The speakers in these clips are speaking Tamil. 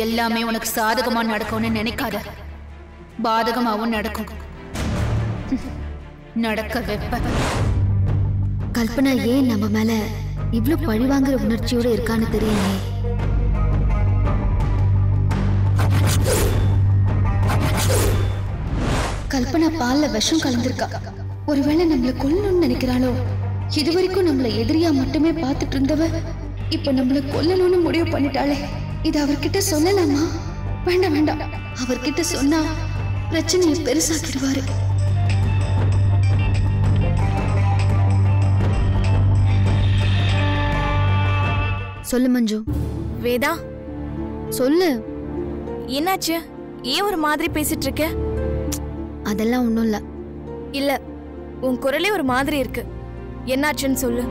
எல்லாமே உனக்கு சாதகமா நடக்கும்னு நினைக்காத. பாதகமாவும் நடக்கும். நடக்க வெப்ப. கல்பனா ஏன் நம்ம மேல இவ்ளோ பழிவாங்குற உணர்ச்சியோட இருக்கான்னு தெரியலையே. கல்பனா பால்ல விஷம் கலந்திருக்கா. ஒருவேளை நம்மள கொல்லணும்னு நினைக்கிறாளோ? இதுவரைக்கும் நம்மள எதிரியா மட்டுமே பார்த்துட்டு இருந்தவ இப்ப நம்மள கொல்லணும்னு முடிவு பண்ணிட்டாளே. இது அவர்கிட்ட சொல்லலாமா? வேண்டாம் வேண்டாம், அவர்கிட்ட சொன்னா பிரச்சனையை பெருசாக்கிடுவாரு. சொல்லு மஞ்சு. வேதா சொல்லு. என்னாச்சு? ஏன் ஒரு மாதிரி பேசிட்டு இருக்க? அதெல்லாம் ஒண்ணும் இல்ல. இல்ல, உன் குரலே ஒரு மாதிரி இருக்கு. என்னாச்சுன்னு சொல்லு.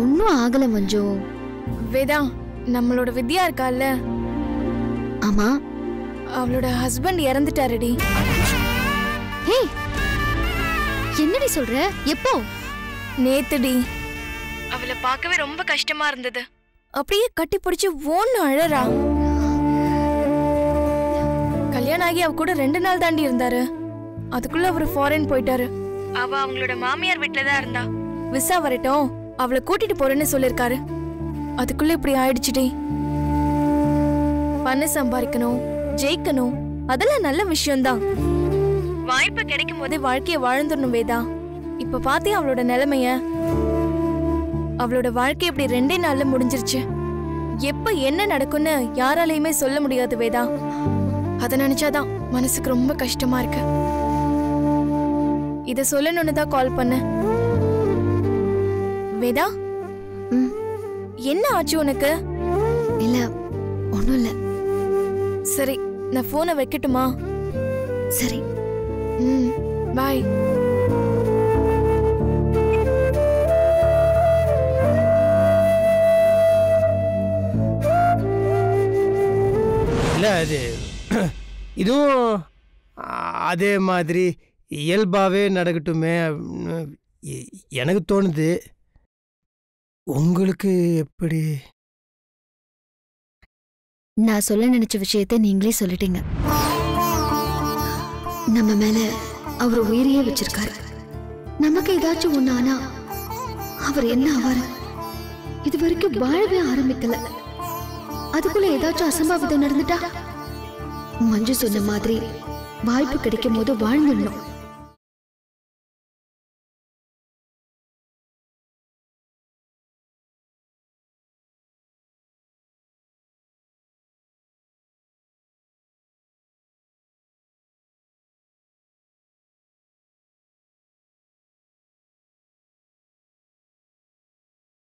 ஒன்னும் ஆகல மஞ்சு. வேதா, நம்மளோட வித்யா இருக்கால? ஆமா. அவளோட ஹஸ்பண்ட் இறந்துட்டாருடி. ஹே, என்னடி சொல்ற? எப்போ? நேத்துடி. அவளை பார்க்கவே ரொம்ப கஷ்டமா இருந்தது. அப்படியே கட்டி பிடிச்சு ஓன்னு அழறா. கல்யாணம் ஆகி அவ கூட 2 நாள் தாண்டி இருந்தாரு. அதுக்குள்ள அவரு ஃபாரின் போயிட்டாரு. அவ அவங்களோட மாமியார் வீட்டுல தான் இருந்தா. விசா வரட்டும், அவளை கூட்டிட்டு போறேன்னு சொல்லிருக்காரு. அதுக்குள்ள இப்படி ஆயிடுச்சுடி. பணம் சம்பாதிக்கணும், ஜெயிக்கணும், அதெல்லாம் நல்ல விஷயம்தான். வாய்ப்பு கிடைக்கும் போதே வாழ்க்கைய வாழ்ந்துடணும் வேதா. இப்ப பாத்தே அவளோட நிலைமைய. அவளோட வாழ்க்கை இப்படி 2 நாள்ல முடிஞ்சிருச்சு. எப்ப என்ன நடக்கும்னு யாராலையுமே சொல்ல முடியாது வேதா. அத நினைச்சாதான் மனசுக்கு ரொம்ப கஷ்டமா இருக்கு. இத சொல்லணும்னு தான் கால் பண்ண. வேதா, என்ன ஆச்சு உனக்கு? இல்ல, ஒண்ணும் இல்ல. சரி, நான் போனை வைக்கட்டுமா? சரி. பாய். இல்ல, அது இதுவும் அதே மாதிரி இயல்பாகவே நடக்கட்டுமே எனக்கு தோணுது. உங்களுக்கு எப்படி? நான் சொல்ல நினைச்ச விஷயத்த நீங்களே சொல்லிட்டீங்க. நம்ம மேல அவர் உயிரையே வச்சிருக்காரு. நமக்கு ஏதாச்சும் ஒண்ணு ஆனா அவர் என்ன ஆவாரு? இது வரைக்கும் வாழவே ஆரம்பிக்கல. அதுக்குள்ள ஏதாச்சும் அசம்பாவிதம் நடந்துட்டா? மஞ்சு சொன்ன மாதிரி வாய்ப்பு கிடைக்கும் போது வாழ்ந்துடணும்.